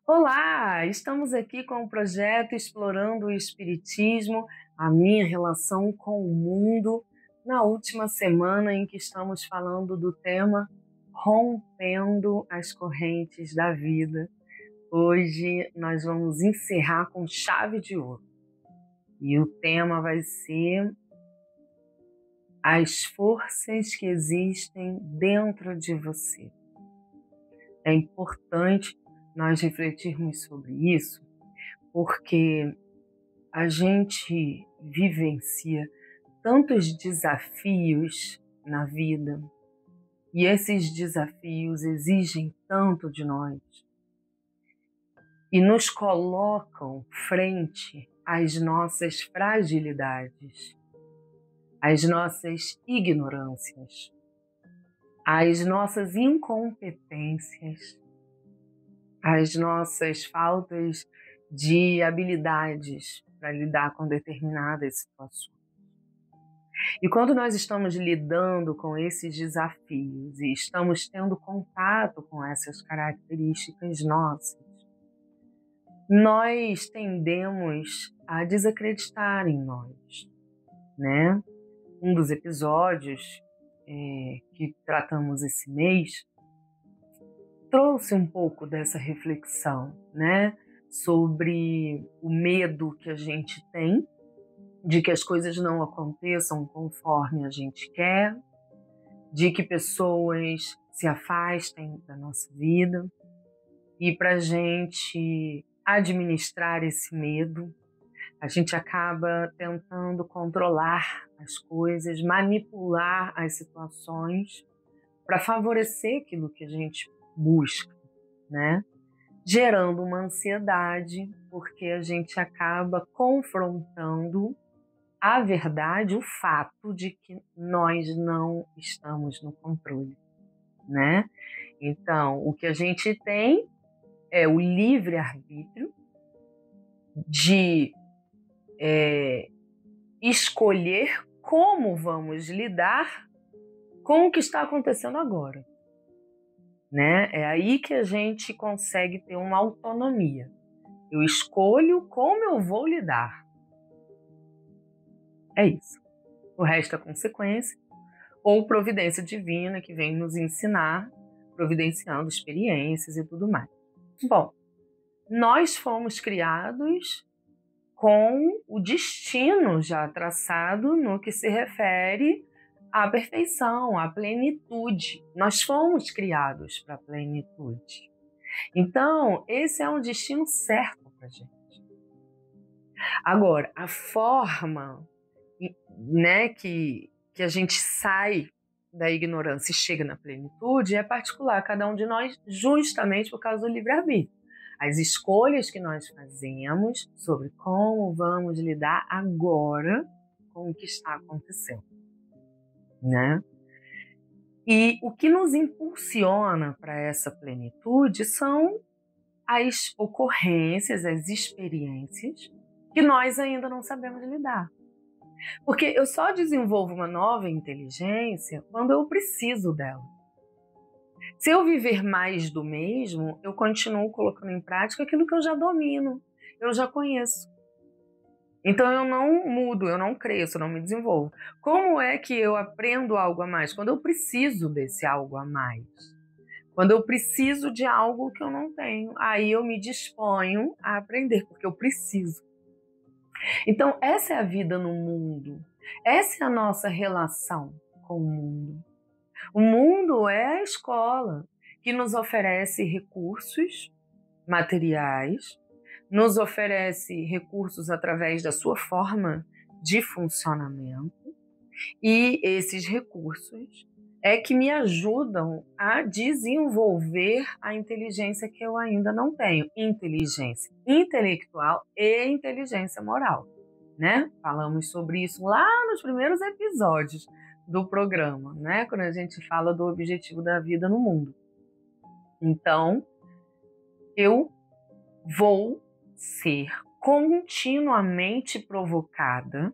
Olá, estamos aqui com o projeto Explorando o Espiritismo, a minha relação com o mundo, na última semana em que estamos falando do tema Rompendo as Correntes da Vida. Hoje nós vamos encerrar com chave de ouro e o tema vai ser as forças que existem dentro de você. É importante nós refletirmos sobre isso, porque a gente vivencia tantos desafios na vida e esses desafios exigem tanto de nós e nos colocam frente às nossas fragilidades, às nossas ignorâncias, às nossas incompetências, às nossas faltas de habilidades para lidar com determinadas situações. E quando nós estamos lidando com esses desafios e estamos tendo contato com essas características nossas, nós tendemos a desacreditar em nós, né? Um dos episódios que tratamos esse mês trouxe um pouco dessa reflexão, né? Sobre o medo que a gente tem de que as coisas não aconteçam conforme a gente quer, de que pessoas se afastem da nossa vida. E para a gente administrar esse medo, a gente acaba tentando controlar as coisas, manipular as situações para favorecer aquilo que a gente busca, né? Gerando uma ansiedade, porque a gente acaba confrontando a verdade, o fato de que nós não estamos no controle, né? Então, o que a gente tem é o livre-arbítrio de escolher como vamos lidar com o que está acontecendo agora, né? É aí que a gente consegue ter uma autonomia. Eu escolho como eu vou lidar. É isso. O resto é consequência ou providência divina que vem nos ensinar, providenciando experiências e tudo mais. Bom, nós fomos criados com o destino já traçado no que se refere à perfeição, à plenitude. Nós fomos criados para a plenitude. Então, esse é um destino certo para a gente. Agora, a forma, né, que a gente sai da ignorância e chega na plenitude é particular, cada um de nós, justamente por causa do livre-arbítrio. As escolhas que nós fazemos sobre como vamos lidar agora com o que está acontecendo, né? E o que nos impulsiona para essa plenitude são as ocorrências, as experiências que nós ainda não sabemos lidar. Porque eu só desenvolvo uma nova inteligência quando eu preciso dela. Se eu viver mais do mesmo, eu continuo colocando em prática aquilo que eu já domino, eu já conheço. Então eu não mudo, eu não cresço, eu não me desenvolvo. Como é que eu aprendo algo a mais? Quando eu preciso desse algo a mais. Quando eu preciso de algo que eu não tenho, aí eu me disponho a aprender, porque eu preciso. Então, essa é a vida no mundo. Essa é a nossa relação com o mundo. O mundo é a escola que nos oferece recursos materiais, nos oferece recursos através da sua forma de funcionamento, e esses recursos é que me ajudam a desenvolver a inteligência que eu ainda não tenho, inteligência intelectual e inteligência moral, né? Falamos sobre isso lá nos primeiros episódios do programa, né? Quando a gente fala do objetivo da vida no mundo. Então, eu vou ser continuamente provocada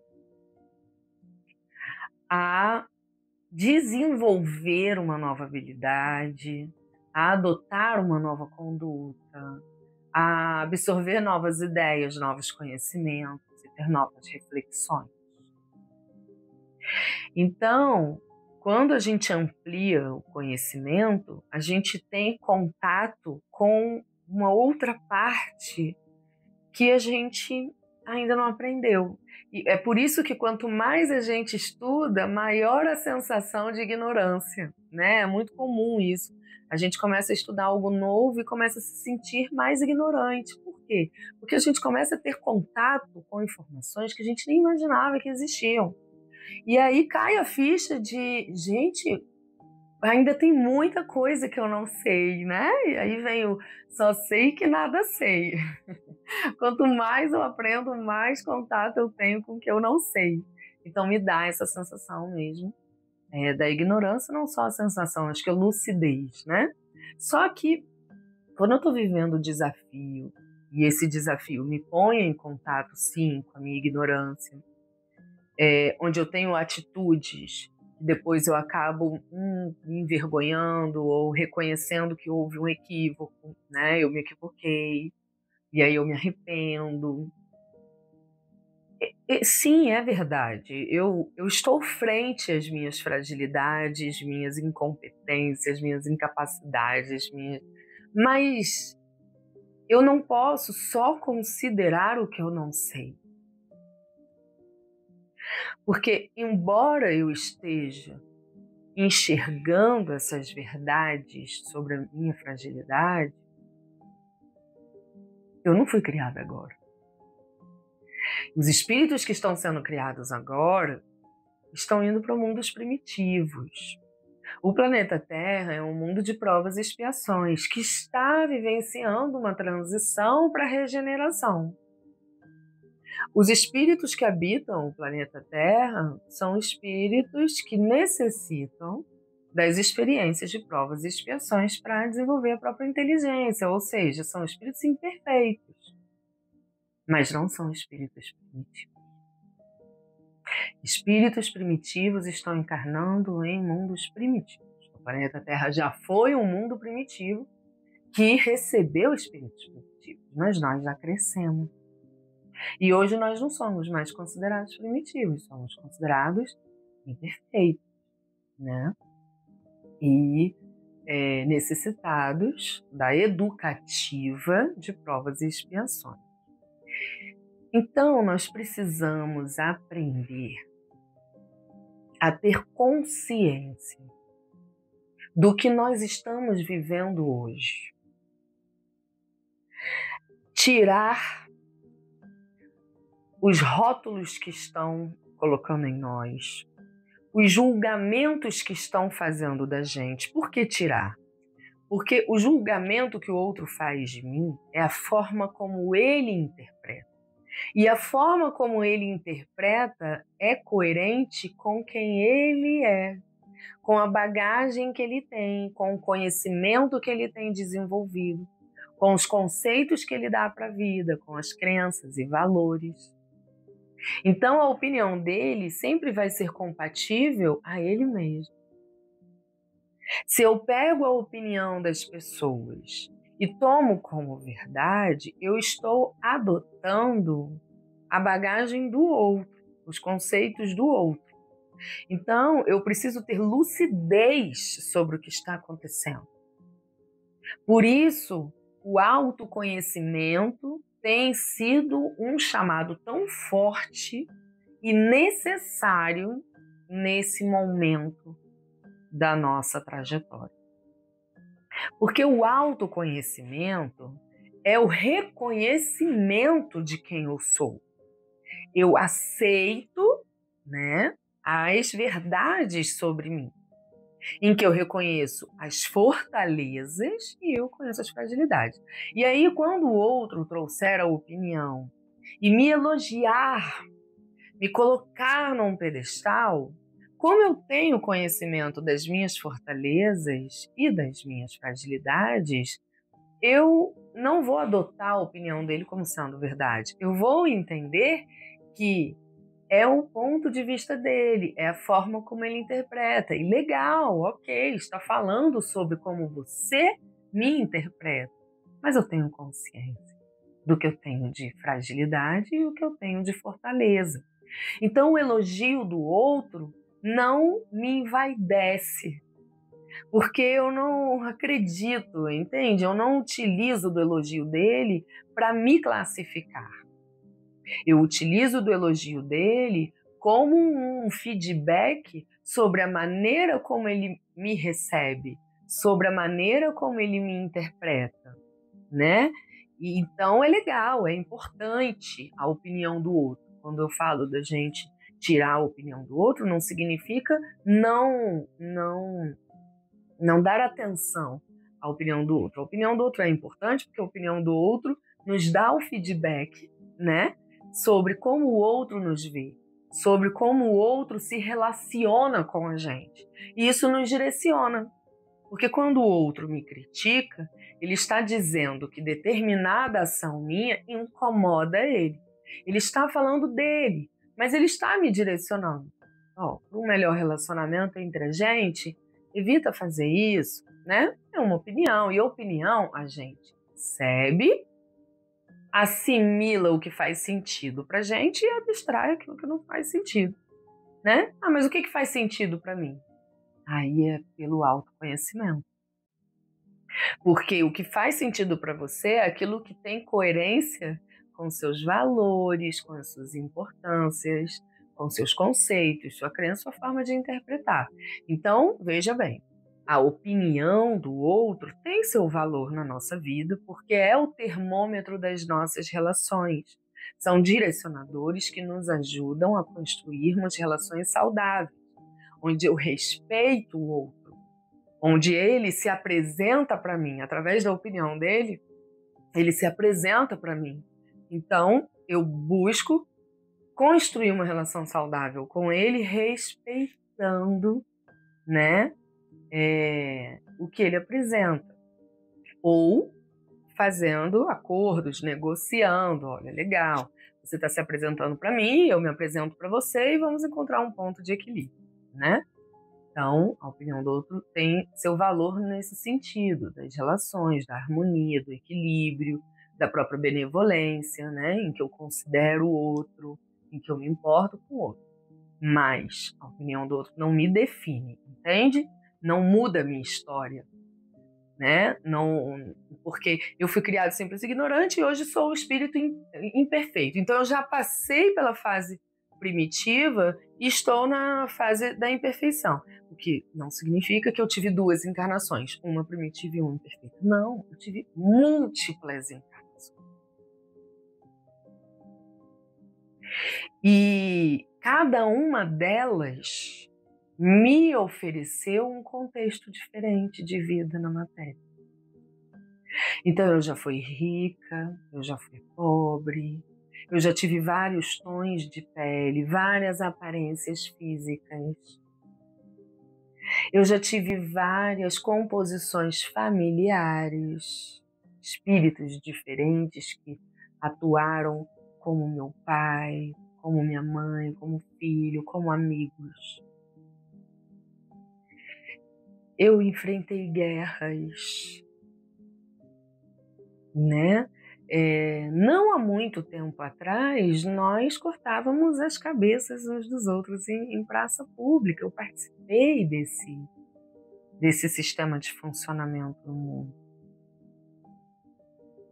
a desenvolver uma nova habilidade, a adotar uma nova conduta, a absorver novas ideias, novos conhecimentos e ter novas reflexões. Então, quando a gente amplia o conhecimento, a gente tem contato com uma outra parte que a gente ainda não aprendeu. E é por isso que quanto mais a gente estuda, maior a sensação de ignorância, né? É muito comum isso. A gente começa a estudar algo novo e começa a se sentir mais ignorante. Por quê? Porque a gente começa a ter contato com informações que a gente nem imaginava que existiam. E aí cai a ficha de, gente, ainda tem muita coisa que eu não sei, né? E aí vem o só sei que nada sei. Quanto mais eu aprendo, mais contato eu tenho com o que eu não sei. Então me dá essa sensação mesmo da ignorância, não só a sensação, acho que é lucidez, né? Só que quando eu estou vivendo o desafio, e esse desafio me põe em contato, sim, com a minha ignorância, onde eu tenho atitudes que depois eu acabo me envergonhando ou reconhecendo que houve um equívoco, né? Eu me equivoquei, e aí eu me arrependo. Sim, é verdade. Eu estou frente às minhas fragilidades, minhas incompetências, minhas incapacidades, mas eu não posso só considerar o que eu não sei. Porque, embora eu esteja enxergando essas verdades sobre a minha fragilidade, eu não fui criada agora. Os espíritos que estão sendo criados agora estão indo para mundos primitivos. O planeta Terra é um mundo de provas e expiações que está vivenciando uma transição para a regeneração. Os espíritos que habitam o planeta Terra são espíritos que necessitam das experiências de provas e expiações para desenvolver a própria inteligência, ou seja, são espíritos imperfeitos, mas não são espíritos primitivos. Espíritos primitivos estão encarnando em mundos primitivos. O planeta Terra já foi um mundo primitivo que recebeu espíritos primitivos, mas nós já crescemos. E hoje nós não somos mais considerados primitivos, somos considerados imperfeitos, né? E necessitados da educativa de provas e expiações. Então, nós precisamos aprender a ter consciência do que nós estamos vivendo hoje. Tirar os rótulos que estão colocando em nós, os julgamentos que estão fazendo da gente. Por que tirar? Porque o julgamento que o outro faz de mim é a forma como ele interpreta. E a forma como ele interpreta é coerente com quem ele é, com a bagagem que ele tem, com o conhecimento que ele tem desenvolvido, com os conceitos que ele dá para a vida, com as crenças e valores. Então, a opinião dele sempre vai ser compatível a ele mesmo. Se eu pego a opinião das pessoas e tomo como verdade, eu estou adotando a bagagem do outro, os conceitos do outro. Então, eu preciso ter lucidez sobre o que está acontecendo. Por isso, o autoconhecimento tem sido um chamado tão forte e necessário nesse momento da nossa trajetória. Porque o autoconhecimento é o reconhecimento de quem eu sou. Eu aceito, né, as verdades sobre mim, em que eu reconheço as fortalezas e eu conheço as fragilidades. E aí, quando o outro trouxer a opinião e me elogiar, me colocar num pedestal, como eu tenho conhecimento das minhas fortalezas e das minhas fragilidades, eu não vou adotar a opinião dele como sendo verdade. Eu vou entender que é o ponto de vista dele, é a forma como ele interpreta. E legal, ok, está falando sobre como você me interpreta. mas eu tenho consciência do que eu tenho de fragilidade e o que eu tenho de fortaleza. Então, o elogio do outro não me envaidece, porque eu não acredito, entende? Eu não utilizo do elogio dele para me classificar. Eu utilizo do elogio dele como um feedback sobre a maneira como ele me recebe, sobre a maneira como ele me interpreta, né? E então é legal, é importante a opinião do outro. Quando eu falo da gente tirar a opinião do outro, não significa não dar atenção à opinião do outro. A opinião do outro é importante porque a opinião do outro nos dá o feedback, né, sobre como o outro nos vê, sobre como o outro se relaciona com a gente. E isso nos direciona. Porque quando o outro me critica, ele está dizendo que determinada ação minha incomoda ele. Ele está falando dele, mas ele está me direcionando. Para um melhor relacionamento entre a gente, evita fazer isso, né? É uma opinião, e a opinião a gente recebe, assimila o que faz sentido pra gente e abstrai aquilo que não faz sentido, né? Ah, mas o que faz sentido para mim? Aí é pelo autoconhecimento. Porque o que faz sentido para você é aquilo que tem coerência com seus valores, com as suas importâncias, com seus conceitos, sua crença, sua forma de interpretar. Então, veja bem, a opinião do outro tem seu valor na nossa vida, porque é o termômetro das nossas relações. São direcionadores que nos ajudam a construirmos relações saudáveis, onde eu respeito o outro, onde ele se apresenta para mim, através da opinião dele, ele se apresenta para mim. Então, eu busco construir uma relação saudável com ele, respeitando, né, o que ele apresenta. Ou fazendo acordos, negociando. Olha, legal, você está se apresentando para mim, eu me apresento para você e vamos encontrar um ponto de equilíbrio, né? Então, a opinião do outro tem seu valor nesse sentido, das relações, da harmonia, do equilíbrio, da própria benevolência, né? Em que eu considero o outro, em que eu me importo com o outro. Mas a opinião do outro não me define, entende? Não muda a minha história, né? Não, porque eu fui criado simples e ignorante e hoje sou o espírito imperfeito. Então, eu já passei pela fase primitiva e estou na fase da imperfeição. O que não significa que eu tive duas encarnações, uma primitiva e uma imperfeita. Não, eu tive múltiplas encarnações. E cada uma delas me ofereceu um contexto diferente de vida na matéria. Então eu já fui rica, eu já fui pobre, eu já tive vários tons de pele, várias aparências físicas. Eu já tive várias composições familiares, espíritos diferentes que atuaram como meu pai, como minha mãe, como filho, como amigos. Eu enfrentei guerras, né? Não há muito tempo atrás, nós cortávamos as cabeças uns dos outros em praça pública. Eu participei desse sistema de funcionamento no mundo,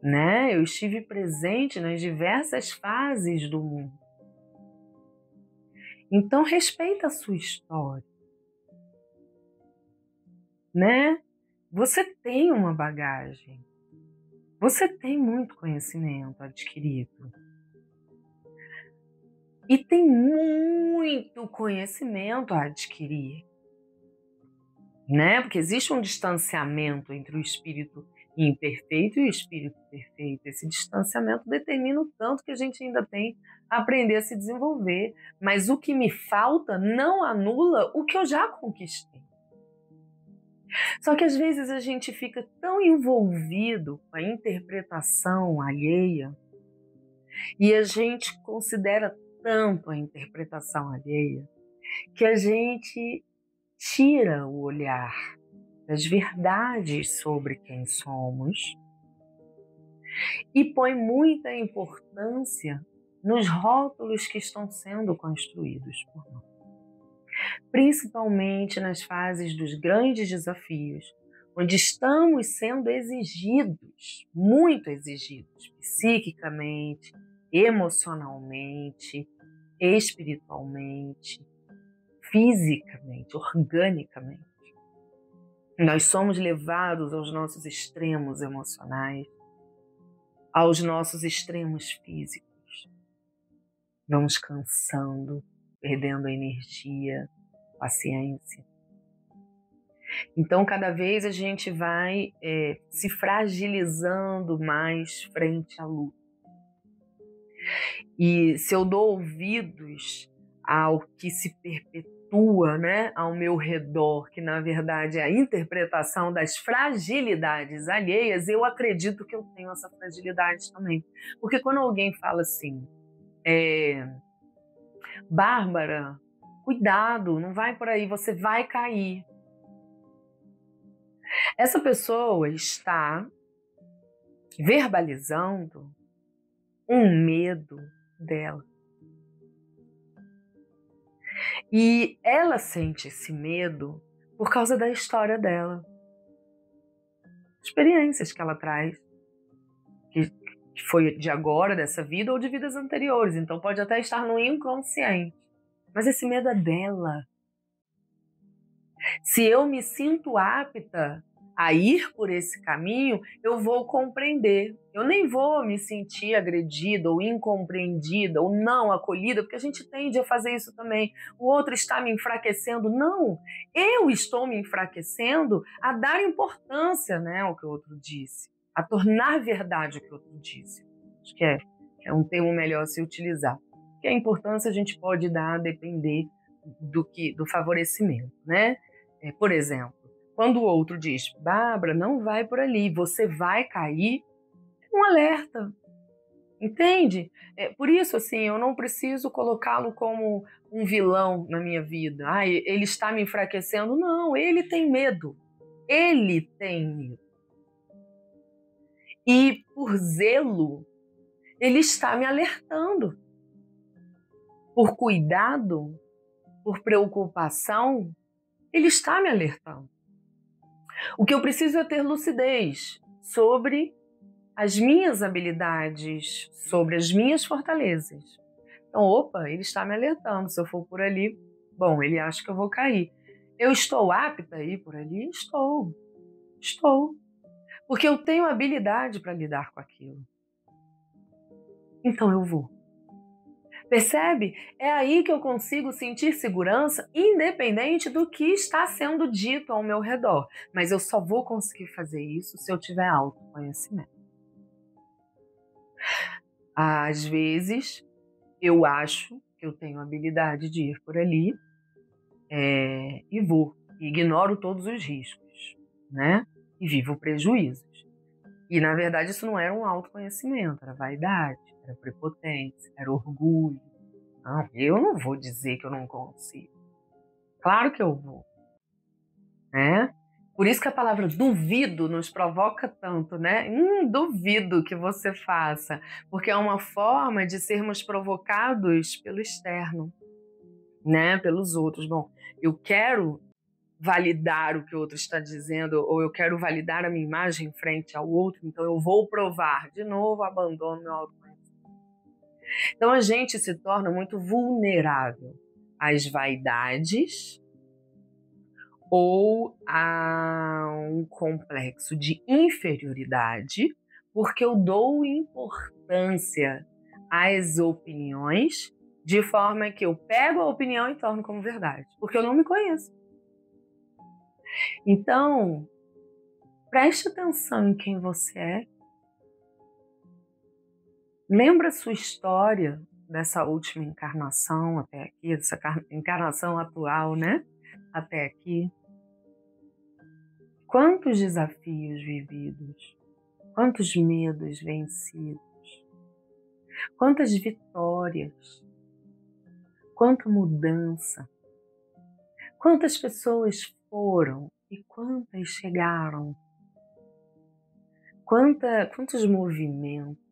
né? Eu estive presente nas diversas fases do mundo. Então, respeita a sua história, né? Você tem uma bagagem. Você tem muito conhecimento adquirido. E tem muito conhecimento a adquirir, né? Porque existe um distanciamento entre o espírito imperfeito e o espírito perfeito. Esse distanciamento determina o tanto que a gente ainda tem a aprender a se desenvolver. Mas o que me falta não anula o que eu já conquistei. Só que às vezes a gente fica tão envolvido com a interpretação alheia e a gente considera tanto a interpretação alheia que a gente tira o olhar das verdades sobre quem somos e põe muita importância nos rótulos que estão sendo construídos por nós, principalmente nas fases dos grandes desafios, onde estamos sendo exigidos, muito exigidos, psiquicamente, emocionalmente, espiritualmente, fisicamente, organicamente. Nós somos levados aos nossos extremos emocionais, aos nossos extremos físicos. Vamos cansando, perdendo a energia, paciência. Então, cada vez a gente vai se fragilizando mais frente à luta. E se eu dou ouvidos ao que se perpetua, né, ao meu redor, que na verdade é a interpretação das fragilidades alheias, eu acredito que eu tenho essa fragilidade também. Porque quando alguém fala assim, Bárbara, cuidado, não vai por aí, você vai cair. Essa pessoa está verbalizando um medo dela. E ela sente esse medo por causa da história dela, experiências que ela traz, que foi de agora, dessa vida, ou de vidas anteriores. Então pode até estar no inconsciente. Mas esse medo é dela. Se eu me sinto apta a ir por esse caminho, eu vou compreender. Eu nem vou me sentir agredida ou incompreendida ou não acolhida, porque a gente tende a fazer isso também. O outro está me enfraquecendo. Não, eu estou me enfraquecendo a dar importância, né, ao que o outro disse, a tornar verdade o que o outro disse. Acho que é um termo melhor a se utilizar. Porque a importância a gente pode dar a depender do favorecimento, né? Por exemplo, quando o outro diz, Bárbara, não vai por ali, você vai cair, é um alerta, entende? Por isso, assim, eu não preciso colocá-lo como um vilão na minha vida. Ele está me enfraquecendo. Não, ele tem medo. Ele tem medo. E por zelo, ele está me alertando. Por cuidado, por preocupação, ele está me alertando. O que eu preciso é ter lucidez sobre as minhas habilidades, sobre as minhas fortalezas. Então, opa, ele está me alertando. Se eu for por ali, bom, ele acha que eu vou cair. Eu estou apta a ir por ali? Estou. Porque eu tenho habilidade para lidar com aquilo. Então eu vou. Percebe? É aí que eu consigo sentir segurança, independente do que está sendo dito ao meu redor. Mas eu só vou conseguir fazer isso se eu tiver autoconhecimento. Às vezes, eu acho que eu tenho habilidade de ir por ali e vou. Ignoro todos os riscos, né? E vivo prejuízos. E, na verdade, isso não era um autoconhecimento, era vaidade, era prepotência, era orgulho. Não, eu não vou dizer que eu não consigo. Claro que eu vou, né? Por isso que a palavra duvido nos provoca tanto, né? Duvido que você faça, porque é uma forma de sermos provocados pelo externo, né? Pelos outros. Bom, eu quero validar o que o outro está dizendo, ou eu quero validar a minha imagem frente ao outro, então eu vou provar. De novo, abandono meu autoconhecimento. Então a gente se torna muito vulnerável às vaidades ou a um complexo de inferioridade, porque eu dou importância às opiniões de forma que eu pego a opinião e torno como verdade, porque eu não me conheço. Então, preste atenção em quem você é. Lembra a sua história dessa última encarnação até aqui, dessa encarnação atual, né? Até aqui. Quantos desafios vividos, quantos medos vencidos, quantas vitórias, quanta mudança, quantas pessoas foram e quantas chegaram, Quantos movimentos,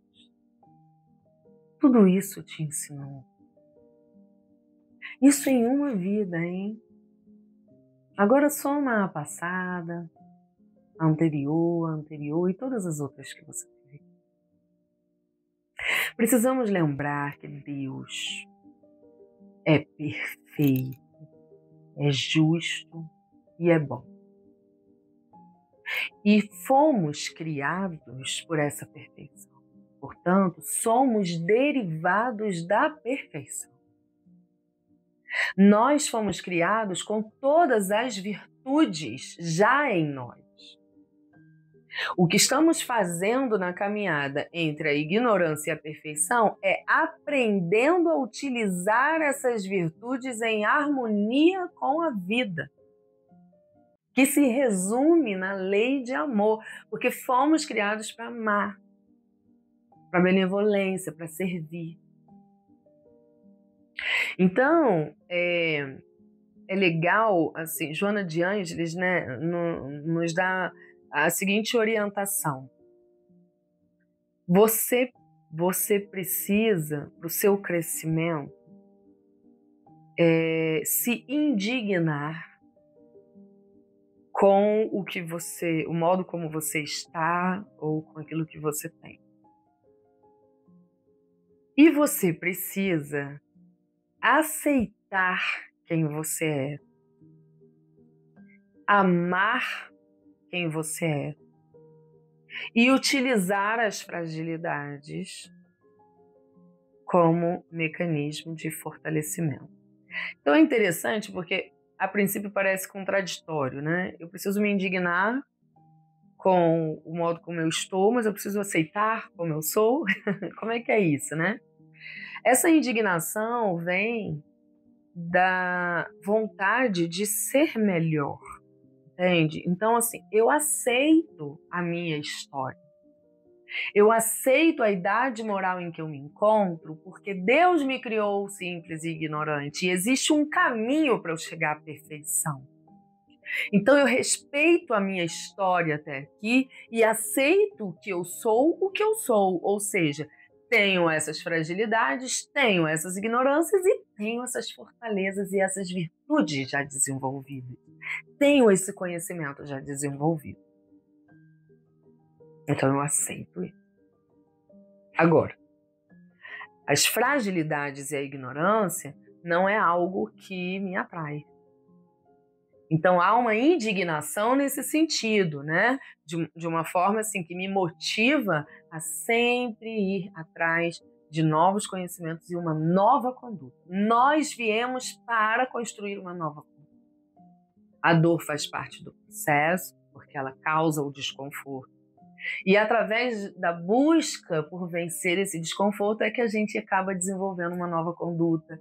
tudo isso te ensinou. Isso em uma vida, hein? Agora soma a passada, a anterior e todas as outras que você teve. Precisamos lembrar que Deus é perfeito, é justo e é bom. E fomos criados por essa perfeição. Portanto, somos derivados da perfeição. Nós fomos criados com todas as virtudes já em nós. O que estamos fazendo na caminhada entre a ignorância e a perfeição é aprendendo a utilizar essas virtudes em harmonia com a vida, que se resume na lei de amor, porque fomos criados para amar, para benevolência, para servir. Então, é legal, assim, Joana de Ângeles, né, nos dá a seguinte orientação. Você precisa, para o seu crescimento, se indignar com o modo como você está ou com aquilo que você tem. E você precisa aceitar quem você é, amar quem você é e utilizar as fragilidades como mecanismo de fortalecimento. Então é interessante porque a princípio parece contraditório, né? Eu preciso me indignar com o modo como eu estou, mas eu preciso aceitar como eu sou. Como é que é isso, né? Essa indignação vem da vontade de ser melhor, entende? Então, assim, eu aceito a minha história. Eu aceito a idade moral em que eu me encontro, porque Deus me criou simples e ignorante. E existe um caminho para eu chegar à perfeição. Então eu respeito a minha história até aqui e aceito que eu sou o que eu sou. Ou seja, tenho essas fragilidades, tenho essas ignorâncias e tenho essas fortalezas e essas virtudes já desenvolvidas. Tenho esse conhecimento já desenvolvido. Então eu aceito isso. Agora, as fragilidades e a ignorância não é algo que me atrai. Então há uma indignação nesse sentido, né? De uma forma assim que me motiva a sempre ir atrás de novos conhecimentos e uma nova conduta. Nós viemos para construir uma nova conduta. A dor faz parte do processo, porque ela causa o desconforto. E através da busca por vencer esse desconforto é que a gente acaba desenvolvendo uma nova conduta,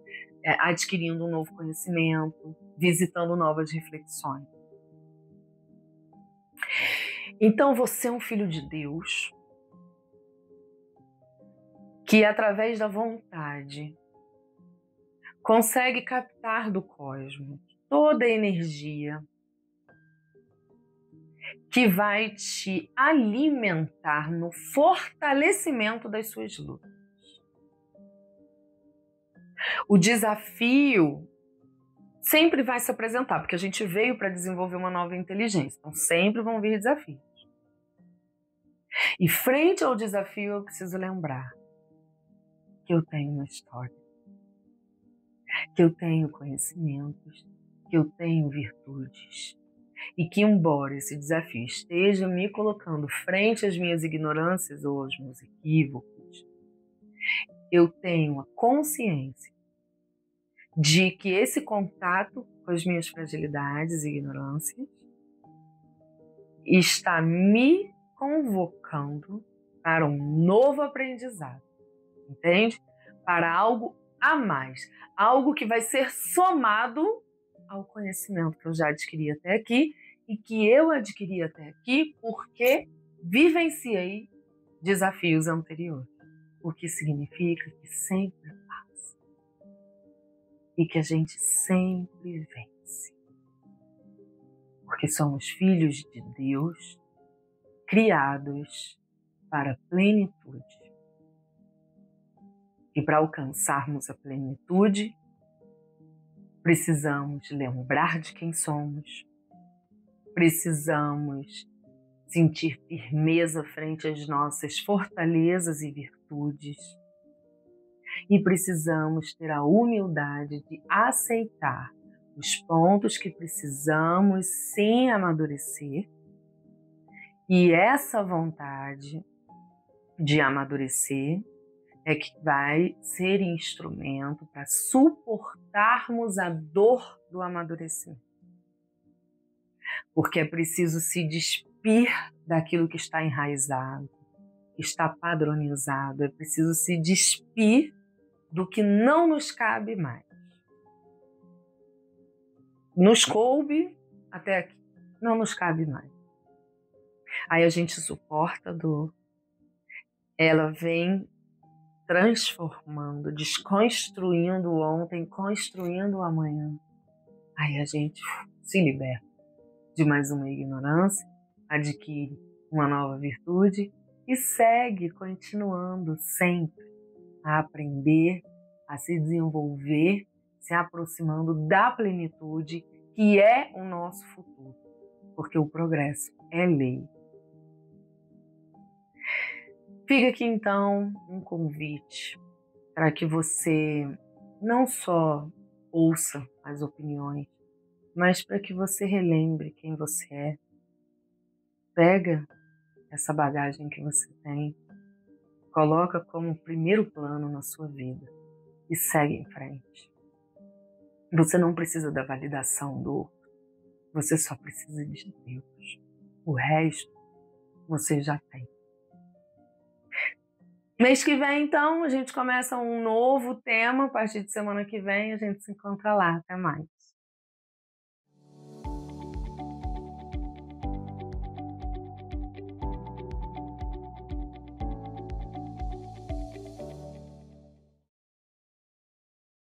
adquirindo um novo conhecimento, visitando novas reflexões. Então você é um filho de Deus que, através da vontade, consegue captar do cosmos toda a energia que vai te alimentar no fortalecimento das suas lutas. O desafio sempre vai se apresentar, porque a gente veio para desenvolver uma nova inteligência, então sempre vão vir desafios. E frente ao desafio eu preciso lembrar que eu tenho uma história, que eu tenho conhecimentos, que eu tenho virtudes, e que, embora esse desafio esteja me colocando frente às minhas ignorâncias ou aos meus equívocos, eu tenho a consciência de que esse contato com as minhas fragilidades e ignorâncias está me convocando para um novo aprendizado, entende? Para algo a mais, algo que vai ser somado ao conhecimento que eu já adquiri até aqui e que eu adquiri até aqui porque vivenciei desafios anteriores, o que significa que sempre passa e que a gente sempre vence, porque somos filhos de Deus, criados para a plenitude. E para alcançarmos a plenitude, precisamos lembrar de quem somos, precisamos sentir firmeza frente às nossas fortalezas e virtudes, e precisamos ter a humildade de aceitar os pontos que precisamos sim amadurecer, e essa vontade de amadurecer é que vai ser instrumento para suportarmos a dor do amadurecimento. Porque é preciso se despir daquilo que está enraizado, que está padronizado. É preciso se despir do que não nos cabe mais. Nos coube até aqui, não nos cabe mais. Aí a gente suporta a dor, ela vem transformando, desconstruindo o ontem, construindo o amanhã. Aí a gente se liberta de mais uma ignorância, adquire uma nova virtude e segue continuando sempre a aprender, a se desenvolver, se aproximando da plenitude que é o nosso futuro, porque o progresso é lei. Fica aqui então um convite para que você não só ouça as opiniões, mas para que você relembre quem você é. Pega essa bagagem que você tem, coloca como primeiro plano na sua vida e segue em frente. Você não precisa da validação do outro, você só precisa de Deus. O resto você já tem. Mês que vem, então, a gente começa um novo tema. A partir de semana que vem, a gente se encontra lá. Até mais.